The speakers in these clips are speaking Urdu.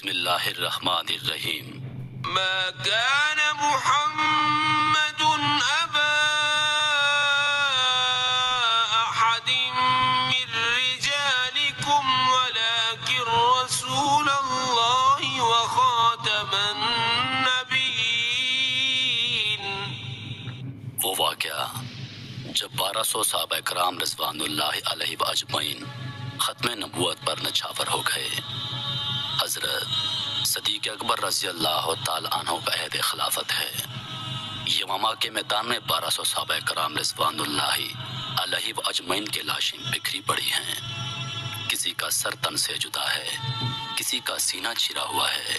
بسم اللہ الرحمن الرحیم۔ ما كان محمد أبا أحد من رجالكم ولكن رسول الله وخاتم النبيين۔ وہ واقعہ جب 1200 صحابہ کرام رضوان اللہ علیہ اجمعین ختم نبوت پر نچھاور ہو گئے۔ حضرت صدیق اکبر رضی اللہ تعالی عنہ کا عہد خلافت ہے۔ یمامہ کے میدان میں 1200 صحابہ کرام رضوان اللہ علیہ اجمعین کے لاشیں بکھری پڑی ہیں۔ کسی کا سر تن سے جدا ہے، کسی کا سینہ چرا ہوا ہے،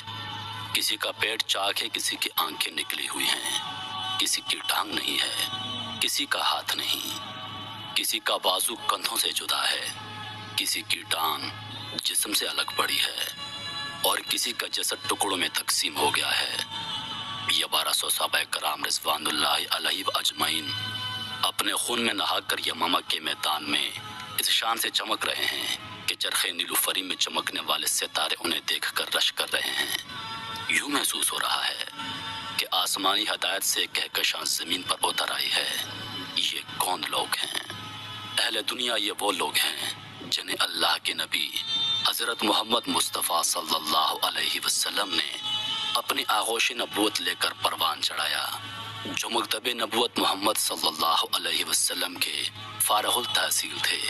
کسی کا پیٹ چاک ہے، کسی کی آنکھیں نکلی ہوئی ہیں، کسی کی ٹانگ نہیں ہے، کسی کا ہاتھ نہیں، کسی کا بازو کندھوں سے جدا ہے، کسی کی ٹانگ جسم سے الگ پڑی ہے اور کسی کا جسد ٹکڑوں میں تقسیم ہو گیا ہے۔ یہ 1200 صحابہ کرام رضوان اللہ علیہ اجمعین اپنے خون میں نہا کر یمامہ کے میدان میں اس شان سے چمک رہے ہیں کہ چرخ نیلوفری میں چمکنے والے ستارے انہیں دیکھ کر رش کر رہے ہیں۔ یوں محسوس ہو رہا ہے کہ آسمانی ہدایت سے کہکشاں زمین پر اتر آئی ہے۔ یہ کون لوگ ہیں؟ اہل دنیا یہ وہ لوگ ہیں جنہیں اللہ کے نبی حضرت محمد مصطفیٰ صلی اللہ علیہ وسلم نے اپنی آغوش نبوت لے کر پروان چڑھایا، جو مکتب نبوت محمد صلی اللہ علیہ وسلم کے فارغ التحصیل تھے،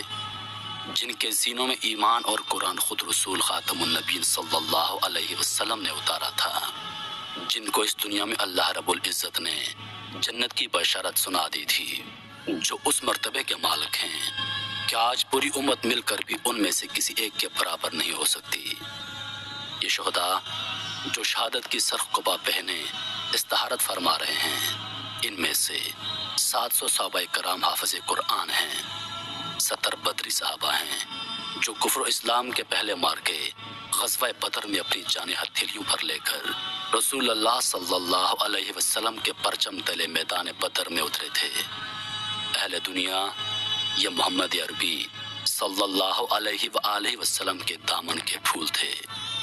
جن کے سینوں میں ایمان اور قرآن خود رسول خاتم النبیین صلی اللہ علیہ وسلم نے اتارا تھا، جن کو اس دنیا میں اللہ رب العزت نے جنت کی بشارت سنا دی تھی، جو اس مرتبے کے مالک ہیں کہ آج پوری امت مل کر بھی ان میں سے کسی ایک کے برابر نہیں ہو سکتی۔ یہ شہداء جو شہادت کی سرخ قبا پہنے استہارت فرما رہے ہیں، ان میں سے 700 صحابہ کرام حافظ قرآن ہیں، 70 بدری صحابہ ہیں جو کفر و اسلام کے پہلے مارکے غزوہ بدر میں اپنی جانیں ہتھیلیوں پر لے کر رسول اللہ صلی اللہ علیہ وسلم کے پرچم تلے میدان بدر میں اترے تھے۔ اہل دنیا یہ محمد عربی صلی اللہ علیہ وآلہ وسلم کے دامن کے پھول تھے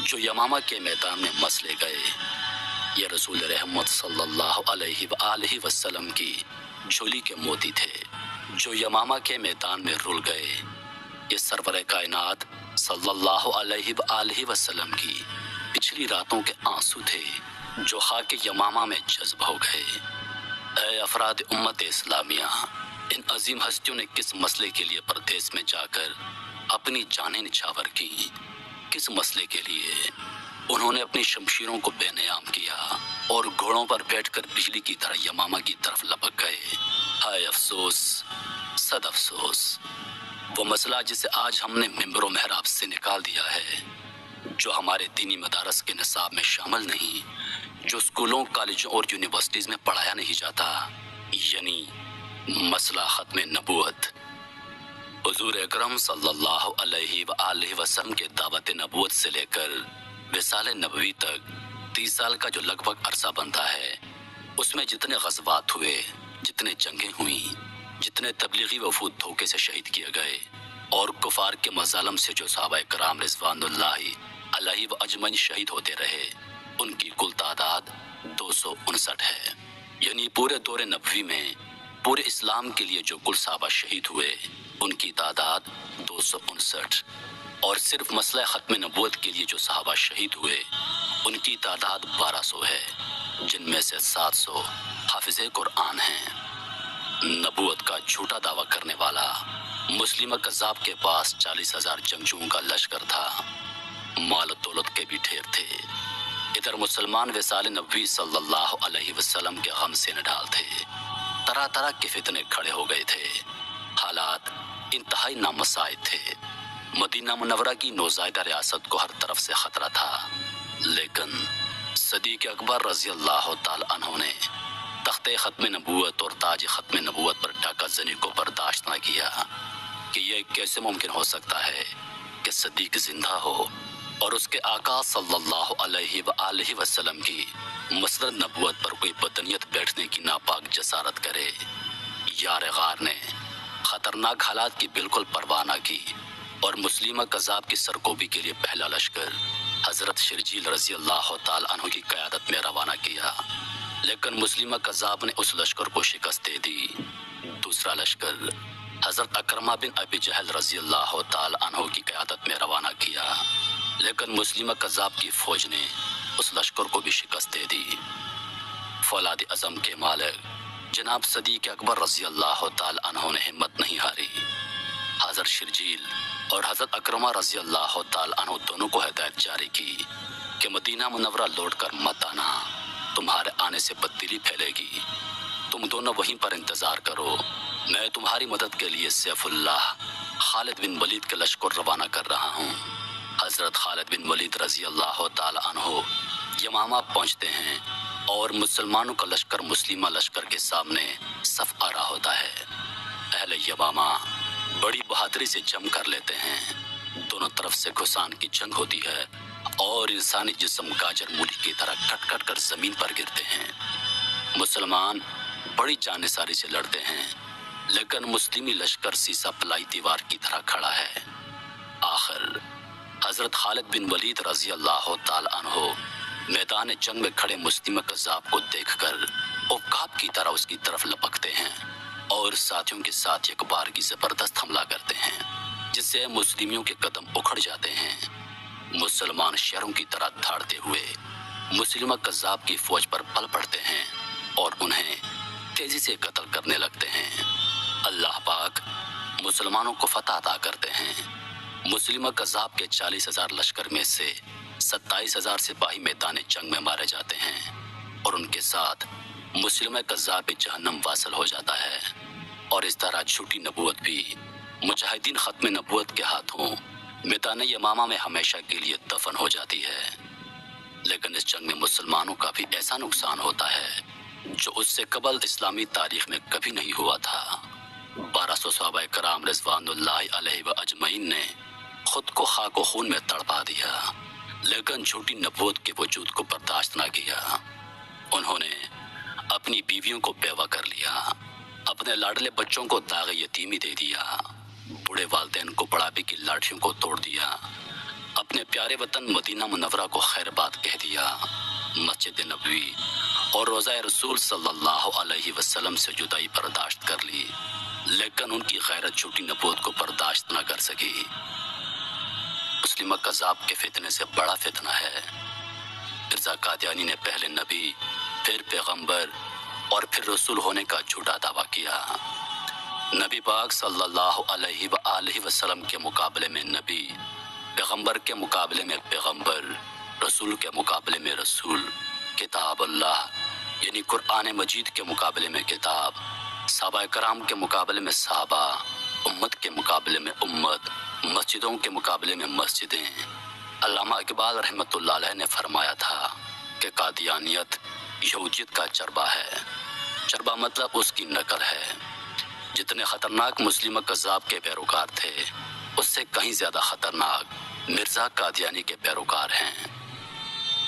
جو یمامہ کے میدان میں مسلے گئے۔ یہ رسول رحمت صلی اللہ علیہ وآلہ وسلم کی جھولی کے موتی تھے جو یمامہ کے میدان میں رول گئے۔ یہ سرور کائنات صلی اللہ علیہ وآلہ وسلم کی پچھلی راتوں کے آنسو تھے جو خاک یمامہ میں جذب ہو گئے۔ اے افراد امت اسلامیہ، ان عظیم ہستیوں نے کس مسئلے کے لیے پردیس میں جا کر اپنی جانیں نچھاور کی؟ کس مسئلے کے لیے؟ انہوں نے اپنی شمشیروں کو بے نیام کیا اور گھوڑوں پر بیٹھ کر بجلی کی طرح یمامہ کی طرف لپک گئے۔ ہائے افسوس، صد افسوس، وہ مسئلہ جسے آج ہم نے ممبر و محراب سے نکال دیا ہے، جو ہمارے دینی مدارس کے نصاب میں شامل نہیں، جو اسکولوں، کالجوں اور یونیورسٹیز میں پڑھایا نہیں جاتا، یعنی مسئلہ ختم نبوت۔ حضور اکرم صلی اللہ علیہ وآلہ وسلم کے دعوت نبوت سے لے کر وصال نبوی تک 30 سال کا جو لگ بھگ عرصہ بنتا ہے، اس میں جتنے غزوات ہوئے، جتنے جنگیں ہوئیں، جتنے تبلیغی وفود دھوکے سے شہید کیے گئے اور کفار کے مظالم سے جو صحابہ کرام رضوان اللہ علیہ اجمعین شہید ہوتے رہے، ان کی کل تعداد 259 ہے۔ یعنی پورے دور نبوی میں پورے اسلام کے لیے جو کل صحابہ شہید ہوئے، ان کی تعداد 259، اور صرف مسئلہ ختم نبوت کے لیے جو صحابہ شہید ہوئے، ان کی تعداد 1200 ہے، جن میں سے 700 حافظ قرآن ہیں۔ نبوت کا جھوٹا دعویٰ کرنے والا مسلمہ کذاب کے پاس 40,000 جنگجوؤں کا لشکر تھا، مال و دولت کے بھی ڈھیر تھے۔ ادھر مسلمان وصال نبوی صلی اللہ علیہ وسلم کے غم سے نڈھال تھے، طرح طرح کے فتنے کھڑے ہو گئے تھے، حالات انتہائی نامساعد تھے۔ مدینہ منورہ کی نوزائیدہ ریاست کو ہر طرف سے خطرہ تھا، لیکن صدیق اکبر رضی اللہ تعالی عنہ نے تخت ختم نبوت اور تاج ختم نبوت پر ڈاکہ زنی کو برداشت نہ کیا کہ یہ کیسے ممکن ہو سکتا ہے کہ صدیق زندہ ہو اور اس کے آقا صلی اللہ علیہ وآلہ وسلم کی مسند نبوت پر کوئی بدنیت بیٹھنے کی ناپاک جسارت کرے۔ یار غار نے خطرناک حالات کی بالکل پرواہ نہ کی اور مسلمہ کذاب کی سرکوبی کے لیے پہلا لشکر حضرت شرجیل رضی اللہ تعالیٰ عنہ کی قیادت میں روانہ کیا، لیکن مسلمہ کذاب نے اس لشکر کو شکست دے دی۔ دوسرا لشکر حضرت اکرمہ بن ابی جہل رضی اللہ تعالیٰ عنہ کی قیادت میں روانہ کیا، لیکن مسلمہ کذاب کی فوج نے اس لشکر کو بھی شکست دے دی۔ فولاد اعظم کے مالک جناب صدیق اکبر رضی اللہ تعالیٰ عنہ نے ہمت نہیں ہاری۔ حضرت شرجیل اور حضرت اکرمہ رضی اللہ تعالیٰ عنہ دونوں کو ہدایت جاری کی کہ مدینہ منورہ لوٹ کر مت آنا، تمہارے آنے سے بددلی پھیلے گی، تم دونوں وہیں پر انتظار کرو، میں تمہاری مدد کے لیے سیف اللہ خالد بن ولید کے لشکر روانہ کر رہا ہوں۔ حضرت خالد بن ولید رضی اللہ تعالیٰ عنہ یمامہ پہنچتے ہیں اور مسلمانوں کا لشکر مسلمہ لشکر کے سامنے صف آرا ہوتا ہے۔ اہل یمامہ بڑی بہادری سے جم کر لیتے ہیں، دونوں طرف سے گھسان کی جنگ ہوتی ہے اور انسانی جسم گاجر مولی کی طرح کٹ کٹ کر زمین پر گرتے ہیں۔ مسلمان بڑی جانثاری سے لڑتے ہیں، لیکن مسلمی لشکر سیسا پلائی دیوار کی طرح کھڑا ہے۔ آخر حضرت خالد بن ولید رضی اللہ تعالی عنہ میدان جنگ میں کھڑے مسلم کذاب کو دیکھ کر عقاب کی طرح اس کی طرف لپکتے ہیں اور ساتھیوں کے ساتھ ایک بار کی زبردست حملہ کرتے ہیں، جس سے مسلموں کے قدم اکھڑ جاتے ہیں۔ مسلمان شہروں کی طرح دھاڑتے ہوئے مسلمہ کذاب کی فوج پر پل پڑتے ہیں اور انہیں تیزی سے قتل کرنے لگتے ہیں۔ اللہ پاک مسلمانوں کو فتح عطا کرتے ہیں۔ مسلمہ کذاب کے 40,000 لشکر میں سے 27,000 سپاہی میدان جنگ میں مارے جاتے ہیں اور ان کے ساتھ مسلمہ کذاب جہنم واصل ہو جاتا ہے، اور اس طرح جھوٹی نبوت بھی مجاہدین ختم نبوت کے ہاتھوں میدان یمامہ میں ہمیشہ کے لیے دفن ہو جاتی ہے۔ لیکن اس جنگ میں مسلمانوں کا بھی ایسا نقصان ہوتا ہے جو اس سے قبل اسلامی تاریخ میں کبھی نہیں ہوا تھا۔ 1200 صحابہ کرام رضوان اللہ علیہ و اجمعین نے خود کو خاک و خون میں تڑپا دیا، لیکن جھوٹی نبوت کے وجود کو برداشت نہ کیا۔ انہوں نے اپنی بیویوں کو بیوہ کر لیا، اپنے لاڈلے بچوں کو داغ یتیمی دے دیا، بوڑھے والدین کو بڑھاپے کی لاٹھیوں کو توڑ دیا، اپنے پیارے وطن مدینہ منورہ کو خیر بات کہہ دیا، مسجد نبوی اور روضہ رسول صلی اللہ علیہ وسلم سے جدائی برداشت کر لی، لیکن ان کی غیرت جھوٹی نبوت کو برداشت نہ کر سکی۔ مسلمہ کذاب کے فتنے سے بڑا فتنہ ہے۔ مرزا قادیانی نے پہلے نبی، پھر پیغمبر اور پھر رسول ہونے کا جھوٹا دعویٰ کیا۔ نبی پاک صلی اللہ علیہ وآلہ وسلم کے مقابلے میں نبی، پیغمبر کے مقابلے میں پیغمبر، رسول کے مقابلے میں رسول، کتاب اللہ یعنی قرآن مجید کے مقابلے میں کتاب، صحابہ کرام کے مقابلے میں صحابہ، امت کے مقابلے میں امت، مسجدوں کے مقابلے میں مسجدیں۔ علامہ اقبال رحمۃ اللہ علیہ نے فرمایا تھا کہ قادیانیت یہودیت کا چربہ ہے۔ چربہ مطلب اس کی نقل ہے۔ جتنے خطرناک مسلمہ کذاب کے پیروکار تھے، اس سے کہیں زیادہ خطرناک مرزا قادیانی کے پیروکار ہیں۔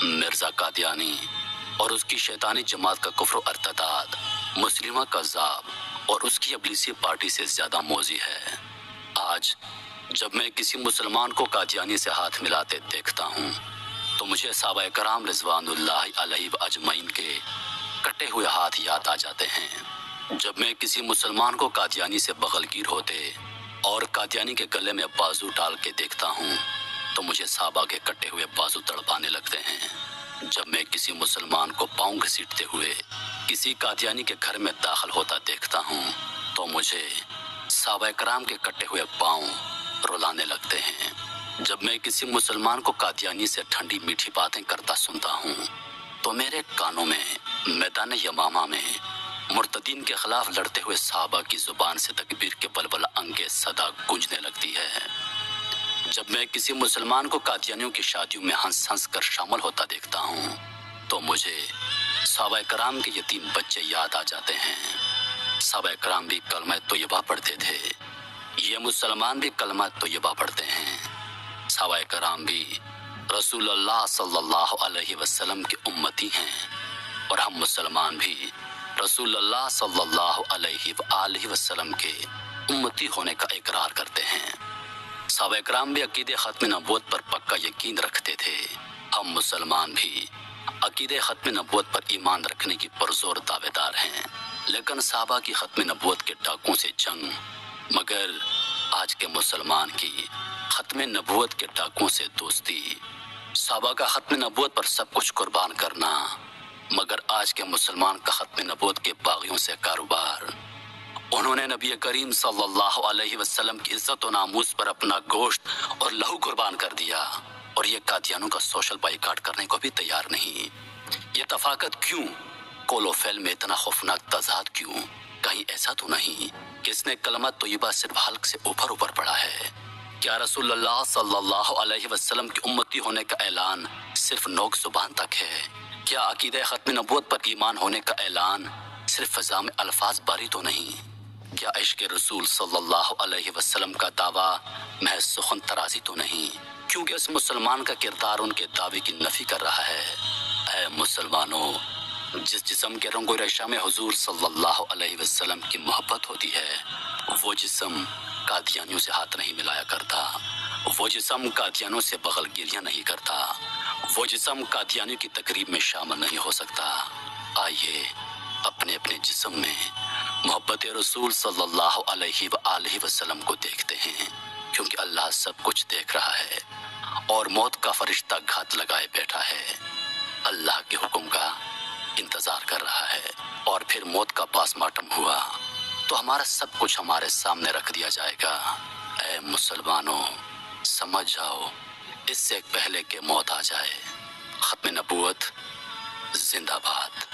مرزا قادیانی اور اس کی شیطانی جماعت کا کفر و ارتداد مسلمہ کذاب اور اس کی ابلیسی پارٹی سے زیادہ موذی ہے۔ آج جب میں کسی مسلمان کو قادیانی سے ہاتھ ملاتے دیکھتا ہوں تو مجھے صحابہ کرام رضوان اللہ علیہ اجمعین کے کٹے ہوئے ہاتھ یاد آ جاتے ہیں۔ جب میں کسی مسلمان کو قادیانی سے بغل گیر ہوتے اور قادیانی کے گلے میں بازو ڈال کے دیکھتا ہوں تو مجھے صحابہ کے کٹے ہوئے بازو تڑپانے لگتے ہیں۔ جب میں کسی مسلمان کو پاؤں گھسیٹتے ہوئے کسی قادیانی کے گھر میں داخل ہوتا دیکھتا ہوں تو مجھے صحابہ کرام کے کٹے ہوئے پاؤں رلانے لگتے ہیں۔ جب میں کسی مسلمان کو قادیانی سے ٹھنڈی میٹھی باتیں کرتا سنتا ہوں تو میرے کانوں میں میدان یمامہ میں مرتدین کے خلاف لڑتے ہوئے صحابہ کی زبان سے تکبیر کے بلبل انگیز صدا گونجنے لگتی ہے۔ جب میں کسی مسلمان کو قادیانیوں کی شادیوں میں ہنس ہنس کر شامل ہوتا دیکھتا ہوں تو مجھے صحابہ کرام کے یتیم بچے یاد آ جاتے ہیں۔ صحابہ کرام بھی کلمہ طیبہ پڑھتے تھے، یہ مسلمان بھی کلمہ طیبہ پڑھتے ہیں۔ صحابہ کرام بھی رسول اللہ صلی اللہ علیہ وسلم کے امتی ہیں، اور ہم مسلمان بھی رسول اللہ صلی اللہ علیہ وآلہ وسلم کے امتی ہونے کا اقرار کرتے ہیں۔ صحابہ کرام بھی عقیدے ختم نبوت پر پکا یقین رکھتے تھے۔ ہم مسلمان بھی عقیدہ ختم نبوت پر ایمان رکھنے کی پرزور دعوے دار ہیں، لیکن صحابہ کی ختم نبوت کے ڈاکوں سے جنگ، مگر آج کے مسلمان کی ختم نبوت کے ڈاکوں سے دوستی۔ صحابہ کا ختم نبوت پر سب کچھ قربان کرنا، مگر آج کے مسلمان کا ختم نبوت کے باغیوں سے کاروبار۔ انہوں نے نبی کریم صلی اللہ علیہ وسلم کی عزت و ناموس پر اپنا گوشت اور لہو قربان کر دیا، اور یہ قادیانوں کا سوشل بائیکاٹ کرنے کو بھی تیار نہیں۔ یہ تفاقت کیوں؟ قول و فعل میں اتنا خوفناک تضاد کیوں؟ کہیں ایسا تو نہیں کہ اس نے کلمہ طیبہ صرف حلق سے اوپر اوپر پڑھا ہے؟ کیا رسول اللہ صلی اللہ علیہ وسلم کی امتی ہونے کا اعلان صرف نوک زبان تک ہے؟ کیا عقیدہ ختم نبوت پر ایمان ہونے کا اعلان صرف فضا میں الفاظ باری تو نہیں؟ کیا عشق رسول صلی اللہ علیہ وسلم کا دعویٰ محض سخن ترازی تو نہیں؟ کیونکہ اس مسلمان کا کردار ان کے دعوے کی نفی کر رہا ہے۔ اے مسلمانوں، جس جسم کے رنگ و ریشہ میں حضور صلی اللہ علیہ وسلم کی محبت ہوتی ہے، وہ جسم قادیانیوں سے ہاتھ نہیں ملایا کرتا، وہ جسم قادیانیوں سے بغل گیریاں نہیں کرتا، وہ جسم قادیانیوں کی تقریب میں شامل نہیں ہو سکتا۔ آئیے اپنے اپنے جسم میں محبت رسول صلی اللہ علیہ وآلہ وسلم کو دیکھتے ہیں، کیونکہ اللہ سب کچھ دیکھ رہا ہے اور موت کا فرشتہ گھات لگائے بیٹھا ہے، اللہ کے حکم کا انتظار کر رہا ہے۔ اور پھر موت کا پاس مارٹم ہوا تو ہمارا سب کچھ ہمارے سامنے رکھ دیا جائے گا۔ اے مسلمانوں، سمجھ جاؤ، اس سے پہلے کہ موت آ جائے، ختم نبوت زندہ باد۔